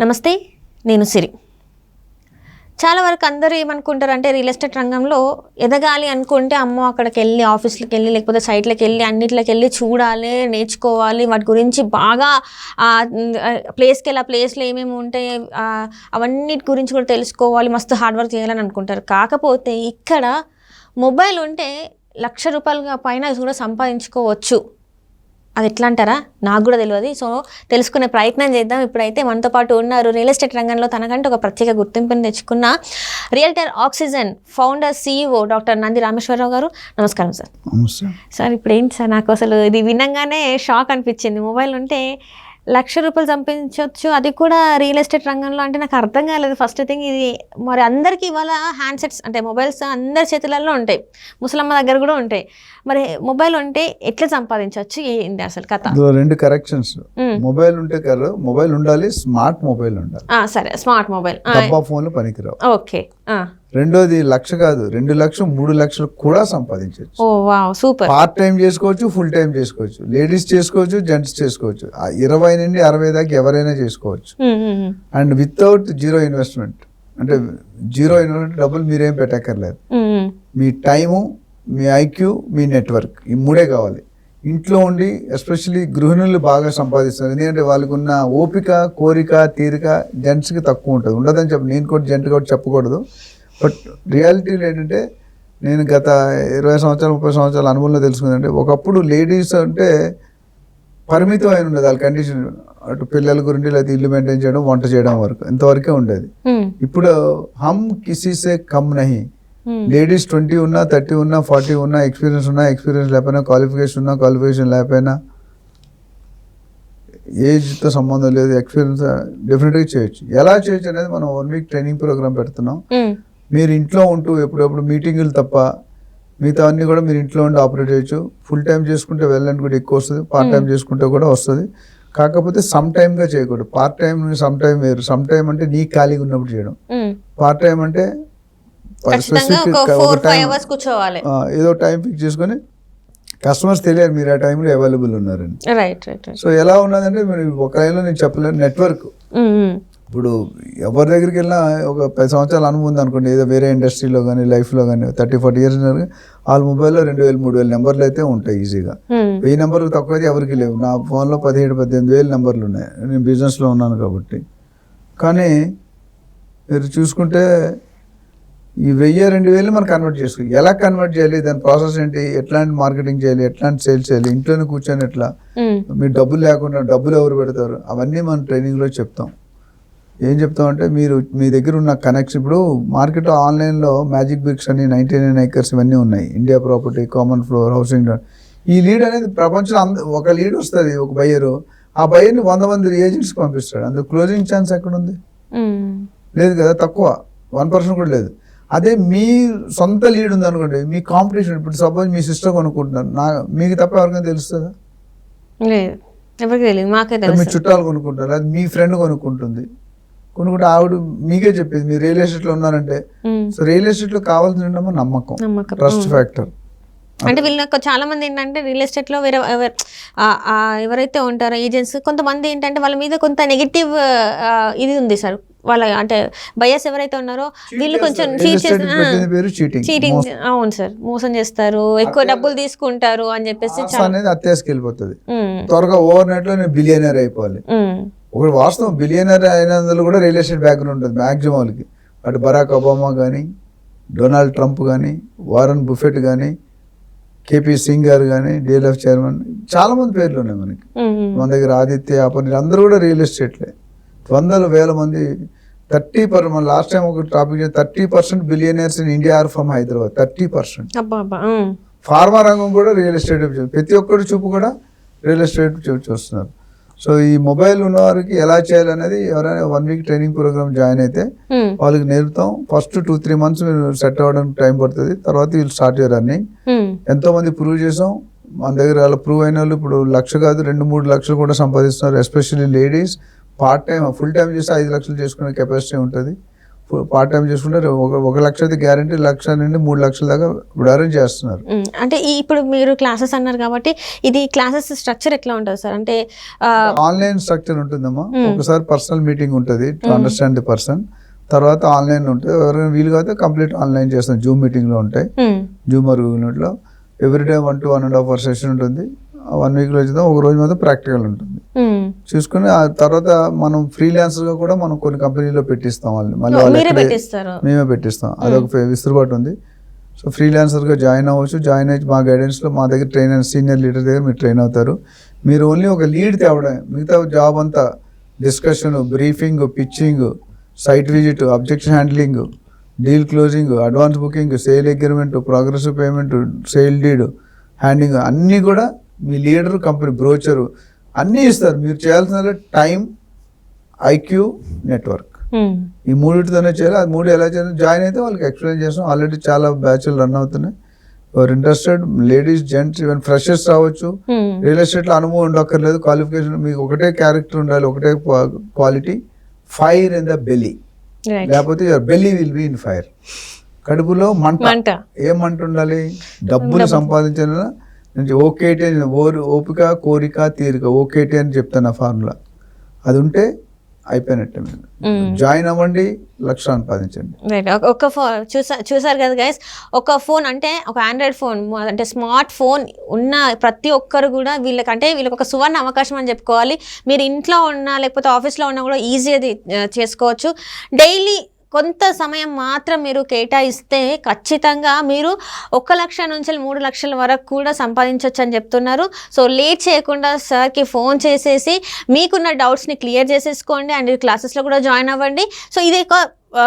నమస్తే, నేను సిరి. చాలా వరకు అందరూ ఏమనుకుంటారు అంటే రియల్ ఎస్టేట్ రంగంలో ఎదగాలి అనుకుంటే అమ్మో అక్కడికి వెళ్ళి ఆఫీస్కి వెళ్ళి లేకపోతే సైట్లకు వెళ్ళి అన్నిట్లోకి వెళ్ళి చూడాలి, నేర్చుకోవాలి, వాటి గురించి బాగా ప్లేస్కి వెళ్ళి ఆ ప్లేస్లో ఏమేమి ఉంటాయి అవన్నిటి గురించి కూడా తెలుసుకోవాలి, మస్తు హార్డ్ వర్క్ చేయాలని అనుకుంటారు. కాకపోతే ఇక్కడ మొబైల్ ఉంటే ₹1,00,000 పైన కూడా సంపాదించుకోవచ్చు. అది ఎట్లా అంటారా? నాకు కూడా తెలియదు. సో తెలుసుకునే ప్రయత్నం చేద్దాం. ఇప్పుడైతే మనతో పాటు ఉన్నారు రియల్ ఎస్టేట్ రంగంలో తనకంటే ఒక ప్రత్యేక గుర్తింపుని తెచ్చుకున్న realtor oxygen founder CEO doctor Nandi Rameshwar Rao గారు. నమస్కారం సార్. సార్ ఇప్పుడు ఏంటి సార్, నాకు అసలు ఇది వినంగానే షాక్ అనిపించింది. మొబైల్ ఉంటే ₹1,00,000 సంపాదించవచ్చు, అది కూడా రియల్ ఎస్టేట్ రంగంలో. అంటే నాకు అర్థం కాలేదు ఫస్ట్ థింగ్. ఇది మరి అందరికీ ఇవాళ హ్యాండ్సెట్స్ అంటే మొబైల్స్ అందరి చేతులలో ఉంటాయి, ముసలమ్మ దగ్గర కూడా ఉంటాయి. మరి మొబైల్ ఉంటే ఎట్లా సంపాదించవచ్చు, ఏంటి అసలు కథ? రెండు కరెక్షన్స్. మొబైల్ ఉంటే కదా, మొబైల్ ఉండాలి, స్మార్ట్ మొబైల్ ఉండాలి. సరే, స్మార్ట్ మొబైల్. డబ్బా ఫోన్లు పనికిరావు. ఓకే. రెండోది 1,00,000 కాదు, 2,00,000 3,00,000 కూడా సంపాదించవచ్చు. ఓ వావ్, సూపర్. పార్ట్ టైం చేసుకోవచ్చు, ఫుల్ టైం చేసుకోవచ్చు, లేడీస్ చేసుకోవచ్చు, జెంట్స్ చేసుకోవచ్చు. 20 నుండి 60 దాకా ఎవరైనా చేసుకోవచ్చు. And without zero investment. అంటే జీరో ఇన్వెస్ట్మెంట్, డబ్బులు మీరేం పెట్టక్కర్లేదు. మీ టైము, మీ ఐక్యూ, మీ నెట్వర్క్, ఈ మూడే కావాలి. ఇంట్లో ఉండి ఎస్పెషల్లీ గృహిణులు బాగా సంపాదిస్తారు. ఎందుకంటే వాళ్ళకు ఉన్న ఓపిక, కోరిక, తీరిక జెంట్స్కి తక్కువ ఉంటుంది. ఉండదని చెప్పి నేను కూడా జెంట్ కూడా చెప్పకూడదు. బట్ రియాలిటీలో ఏంటంటే, నేను గత 20 సంవత్సరాలు 30 సంవత్సరాల అనుభవంలో తెలుసుకుందంటే, ఒకప్పుడు లేడీస్ అంటే పరిమితం అయిన ఉండేది వాళ్ళ కండిషన్. అటు పిల్లల గురించి లేదా ఇల్లు మెయింటైన్ చేయడం, వంట చేయడం వరకు ఇంతవరకే ఉండేది. ఇప్పుడు హమ్ కిసీసే కమ్ నహి. లేడీస్ 20 ఉన్నా, 30 ఉన్నా, 40 ఉన్నా, ఎక్స్పీరియన్స్ ఉన్నా, ఎక్స్పీరియన్స్ లేకపోయినా, క్వాలిఫికేషన్ ఉన్నా, క్వాలిఫికేషన్ లేకపోయినా, ఏజ్తో సంబంధం లేదు, ఎక్స్పీరియన్స్ డెఫినెట్గా చేయొచ్చు. ఎలా చేయొచ్చు అనేది మనం 1 వీక్ ట్రైనింగ్ ప్రోగ్రామ్ పెడుతున్నాం. మీరు ఇంట్లో ఉంటూ ఎప్పుడెప్పుడు మీటింగులు తప్ప మిగతా అన్నీ కూడా మీరు ఇంట్లో ఉండి ఆపరేట్ చేయొచ్చు. ఫుల్ టైం చేసుకుంటే వెళ్ళండి కూడా ఎక్కువ వస్తుంది, పార్ట్ టైం చేసుకుంటే కూడా వస్తుంది. కాకపోతే సమ్ టైమ్గా చేయకూడదు. పార్ట్ టైం సమ్ టైం వేరు. సమ్ టైం అంటే నీ ఖాళీగా ఉన్నప్పుడు చేయడం. పార్ట్ టైం అంటే ఏదో టైం ఫిక్స్ చేసుకొని కస్టమర్స్ తెలియాలి మీరు ఆ టైంలో అవైలబుల్ ఉన్నారని. సో ఎలా ఉన్నదంటే మీరు ఒక లైన్లో నేను చెప్పలేను. నెట్వర్క్ ఇప్పుడు ఎవరి దగ్గరికి వెళ్ళినా ఒక 10 సంవత్సరాల అనుభవం ఉంది అనుకోండి, ఏదో వేరే ఇండస్ట్రీలో కానీ లైఫ్లో కానీ 30-40 years వాళ్ళ మొబైల్లో 2,000-3,000 నెంబర్లు అయితే ఉంటాయి ఈజీగా. 1000 నెంబర్లు తక్కువ అయితే ఎవరికి లేవు. నా ఫోన్లో 17,000-18,000 నెంబర్లు ఉన్నాయి. నేను బిజినెస్లో ఉన్నాను కాబట్టి. కానీ మీరు చూసుకుంటే ఈ 1000-2,000 మనం కన్వర్ట్ చేసుకోవాలి. ఎలా కన్వర్ట్ చేయాలి, దాని ప్రాసెస్ ఏంటి, ఎట్లాంటి మార్కెటింగ్ చేయాలి, ఎట్లాంటి సేల్స్ చేయాలి, ఇంట్లోనే కూర్చొని ఎట్లా, మీరు డబ్బులు లేకుండా డబ్బులు ఎవరు పెడతారు, అవన్నీ మనం ట్రైనింగ్లో చెప్తాం. ఏం చెప్తామంటే, మీరు మీ దగ్గర ఉన్న కనెక్షన్, ఇప్పుడు మార్కెట్లో ఆన్లైన్లో మ్యాజిక్ బ్రిక్స్ అని 99 acres ఇవన్నీ ఉన్నాయి, India property, common floor, housing. ఈ లీడ్ అనేది ప్రపంచంలో ఒక లీడ్ వస్తుంది, ఒక బయ్యరు. ఆ బయ్యర్ని 100 మంది ఏజెంట్స్కి పంపిస్తాడు. అందులో క్లోజింగ్ ఛాన్స్ ఎక్కడ ఉంది? లేదు కదా, తక్కువ, 1% కూడా లేదు. అదే మీ సొంత లీడ్ ఉంది అనుకోండి, మీ కాంపిటీషన్. ఇప్పుడు సపోజ్ మీ సిస్టర్ కొనుక్కుంటున్నారు, మీకు తప్ప ఎవరికైనా తెలుస్తుందా? మీ చుట్టాలు కొనుక్కుంటారు, అది మీ ఫ్రెండ్ కొనుక్కుంటుంది. కొనుక్కుంటే ఆవిడ మీకే చెప్పేది మీరు రియల్ ఎస్టేట్లో ఉన్నారంటే. సో రియల్ ఎస్టేట్లో కావాల్సిన నమ్మకం, ట్రస్ట్ ఫ్యాక్టర్. అంటే వీళ్ళకి చాలా మంది ఏంటంటే రియల్ ఎస్టేట్లో వేరే ఎవరైతే ఉంటారో ఏజెంట్స్, కొంతమంది ఏంటంటే వాళ్ళ మీద కొంత నెగిటివ్ ఇది ఉంది సార్. వాళ్ళ అంటే బయర్స్ ఎవరైతే ఉన్నారో వీళ్ళు కొంచెం చీటింగ్, అవును సార్, మోసం చేస్తారు, ఎక్కువ డబ్బులు తీసుకుంటారు అని చెప్పేసి అత్తేసుకెళ్ళిపోతుంది త్వరగా. ఓవర్ నైట్ లో నేను బిలియనర్ అయిపోవాలి. ఒకటి వాస్తవం, బిలియనర్ అయినందులో కూడా రియల్ ఎస్టేట్ బ్యాక్గ్రౌండ్ ఉంటుంది మ్యాక్సిమం వాళ్ళకి. అటు బరాక్ ఒబామా కానీ, డొనాల్డ్ ట్రంప్ కానీ, వారన్ బుఫెట్ కానీ, కేపీ సింగ్ గారు కానీ, DLF చైర్మన్, చాలా మంది పేర్లు ఉన్నాయి మనకి. మన దగ్గర ఆదిత్య, అపర్ణ, అందరూ కూడా రియల్ ఎస్టేట్లే. 100,000 మంది. 30%, మన లాస్ట్ టైం ఒక topic 30% billionaires in India are from Hyderabad. 30%. Pharma రంగం కూడా రియల్ ఎస్టేట్, ప్రతి ఒక్కరి చూపు కూడా రియల్ ఎస్టేట్ చూస్తున్నారు. సో ఈ మొబైల్ ఉన్న వారికి ఎలా చేయాలనేది ఎవరైనా 1 వీక్ ట్రైనింగ్ ప్రోగ్రామ్ జాయిన్ అయితే వాళ్ళకి నేర్పుతాం. ఫస్ట్ 2-3 months మీరు సెట్ అవ్వడానికి టైం పడుతుంది. తర్వాత వీళ్ళు స్టార్ట్ యువర్ రన్నింగ్. ఎంతో మంది ప్రూవ్ చేసాం మన దగ్గర. వాళ్ళ ప్రూవ్ అయిన వాళ్ళు ఇప్పుడు 1,00,000 కాదు 2-3 లక్షలు కూడా సంపాదిస్తున్నారు. Especially ladies part time, full time చేస్తే 5 లక్షలు చేసుకునే కెపాసిటీ ఉంటుంది. పార్ట్ టైం చేసుకుంటే 1 లక్ష అయితే గ్యారంటీ, 1 లక్ష నుండి 3 లక్షల దాకా ఇప్పుడు అరేంజ్ చేస్తున్నారు. అంటే ఇప్పుడు మీరు క్లాసెస్ అన్నారు కాబట్టి ఇది క్లాసెస్ స్ట్రక్చర్ ఎట్లా ఉంటుంది సార్? అంటే ఆన్లైన్ స్ట్రక్చర్ ఉంటుందమ్మా. ఒకసారి పర్సనల్ మీటింగ్ ఉంటుంది టు అండర్స్టాండ్ ది పర్సన్, తర్వాత ఆన్లైన్ ఉంటుంది. ఎవరైనా వీలు కాకపోతే కంప్లీట్ ఆన్లైన్ చేస్తాం. జూమ్ మీటింగ్లో ఉంటాయి, జూమ్ ఆర్ గూగుల్ మీట్లో ఎవ్రీడే 1 to 1.5 hour సెషన్ ఉంటుంది. 1 weekలో చేద్దాం, ఒక రోజు మాత్రం ప్రాక్టికల్ ఉంటుంది. చూసుకుని ఆ తర్వాత మనం ఫ్రీలాన్సర్గా కూడా మనం కొన్ని కంపెనీలో పెట్టిస్తాం వాళ్ళని, మళ్ళీ మేమే పెట్టిస్తాం. అదొక విసురుబాటు ఉంది. సో ఫ్రీలాన్సర్గా జాయిన్ అవ్వచ్చు. జాయిన్ అయ్యి మా గైడెన్స్లో మా దగ్గర ట్రైనర్, సీనియర్ లీడర్ దగ్గర మీరు ట్రైన్ అవుతారు. మీరు ఓన్లీ ఒక లీడ్ తేవడం, మిగతా జాబ్ అంతా discussion, briefing, pitching, site visit, objection handling, deal closing, advance booking, sale agreement, progressive payment, sale deed handing అన్నీ కూడా మీ లీడర్, కంపెనీ బ్రోచరు అన్నీ ఇస్తారు. మీరు చేయాల్సిన టైం, ఐక్యూ, నెట్వర్క్, ఈ మూడింటితోనే చేయాలి. అది 3 ఎలా చేయాలి జాయిన్ అయితే వాళ్ళకి ఎక్స్ప్లెయిన్ చేస్తాం. ఆల్రెడీ చాలా బ్యాచ్లు రన్ అవుతున్నాయి. ఎవరు interested, ladies, gents, even freshers రావచ్చు. రియల్ ఎస్టేట్లో అనుభవం ఉండక్కర్లేదు, క్వాలిఫికేషన్ మీకు ఒకటే క్యారెక్టర్ ఉండాలి, ఒకటే quality, fire in the belly, లేకపోతే your belly will be in fire. కడుపులో మంట. ఏం మంట ఉండాలి? డబ్బులు సంపాదించాల నుంచి ఓకేటి అని, ఓపిక, కోరిక, తీరిక, ఓకేటి అని చెప్తాను ఆ ఫార్ములా. అది ఉంటే అయిపోయినట్టే. మీరు జాయిన్ అవ్వండి, 1 లక్ష సంపాదించండి. ఒక ఫోన్ చూసారు కదా గైస్, ఒక ఫోన్ అంటే ఒక ఆండ్రాయిడ్ ఫోన్ అంటే స్మార్ట్ ఫోన్ ఉన్న ప్రతి ఒక్కరు కూడా వీళ్ళకి ఒక సువర్ణ అవకాశం అని చెప్పుకోవాలి. మీరు ఇంట్లో ఉన్నా లేకపోతే ఆఫీస్లో ఉన్నా కూడా ఈజీ అది చేసుకోవచ్చు. డైలీ కొంత సమయం మాత్రం మీరు కేటాయిస్తే ఖచ్చితంగా మీరు 1 లక్ష నుంచి 3 లక్షల వరకు కూడా సంపాదించవచ్చు అని చెప్తున్నారు. సో లేట్ చేయకుండా సార్కి ఫోన్ చేసేసి మీకున్న డౌట్స్ని క్లియర్ చేసేసుకోండి అండ్ క్లాసెస్లో కూడా జాయిన్ అవ్వండి. సో ఇది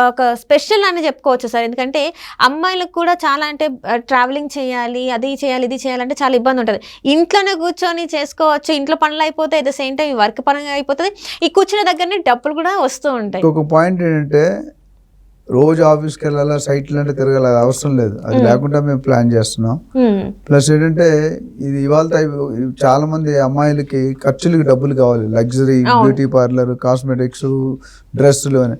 ఒక స్పెషల్ అని చెప్పుకోవచ్చు సార్. ఎందుకంటే అమ్మాయిలకు కూడా చాలా అంటే ట్రావెలింగ్ చేయాలి, అది చేయాలి, ఇది చేయాలంటే చాలా ఇబ్బంది ఉంటుంది. ఇంట్లోనే కూర్చొని చేసుకోవచ్చు, ఇంట్లో పనులు అయిపోతాయి, at the same time work పరంగా అయిపోతుంది. ఈ కూర్చున్న దగ్గరనే డబ్బులు కూడా వస్తూ ఉంటాయి. ఒక పాయింట్ ఏంటంటే రోజు ఆఫీస్కి వెళ్ళాలా, సైట్లు అంటే తిరగాలి, అది అవసరం లేదు. అది లేకుండా మేము ప్లాన్ చేస్తున్నాం. ప్లస్ ఏంటంటే ఇది ఇవాళ చాలా మంది అమ్మాయిలకి ఖర్చులకి డబ్బులు కావాలి, లగ్జరీ, బ్యూటీ పార్లర్, కాస్మెటిక్స్, డ్రెస్సులు అని.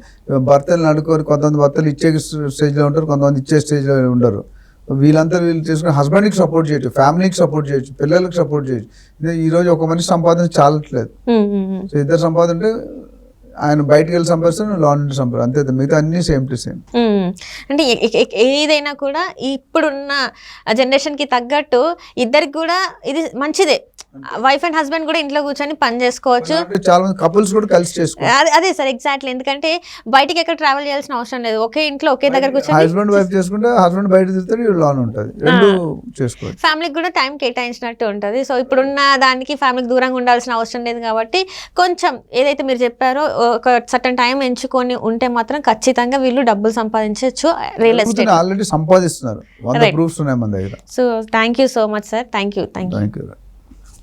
భర్తలు నడుకోరు, కొంతమంది భర్తలు ఇచ్చే స్టేజ్లో ఉంటారు, కొంతమంది ఇచ్చే స్టేజ్లో ఉండరు. వీళ్ళు చేసుకుని హస్బెండ్కి సపోర్ట్ చేయొచ్చు, ఫ్యామిలీకి సపోర్ట్ చేయొచ్చు, పిల్లలకి సపోర్ట్ చేయొచ్చు. ఈరోజు ఒక మనిషి సంపాదన చాలట్లేదు. సో ఇద్దరు సంపాదన అంటే ఆయన బయటకు వెళ్ళి సంపాదిస్తాను, లోన్ నుండి సంపాదిస్తాను, అంతే. మిగతా అన్ని సేమ్ టు సేమ్. అంటే ఏదైనా కూడా ఇప్పుడున్న జనరేషన్కి తగ్గట్టు ఇద్దరికి కూడా ఇది మంచిదే. వైఫ్ అండ్ హస్బెండ్ కూడా ఇంట్లో కూర్చొని పని చేసుకోవచ్చు. చాలా మంది కపుల్స్ కూడా కలిసి చేసుకోవచ్చు. అదే సార్, ఎగ్జాక్ట్లీ. ఎందుకంటే బయటికి ఎక్కడ ట్రావెల్ చేయాల్సిన అవసరం లేదు, ఒకే ఇంట్లో ఒకే దగ్గర కూర్చొని. హస్బెండ్ వైఫ్ చేసుకుంటే హస్బెండ్ బయట తిరుగుతారు, లోన్ ఉంటుంది, రెండు చేసుకోవచ్చు. ఫ్యామిలీకి కూడా టైం కేటాయించినట్టు ఉంటుంది. సో ఇప్పుడున్న దానికి ఫ్యామిలీకి దూరంగా ఉండాల్సిన అవసరం లేదు కాబట్టి కొంచెం ఏదైతే మీరు చెప్పారో ఒక సర్టన్ టైం ఎంచుకొని ఉంటే మాత్రం ఖచ్చితంగా వీళ్ళు డబ్బులు సంపాదించవచ్చు. రియల్ ఎస్టేట్ ఆల్రెడీ సంపాదిస్తున్నారు, 100 ప్రూఫ్స్ ఉన్నాయి మన దగ్గర. So thank you so much sir. Thank you.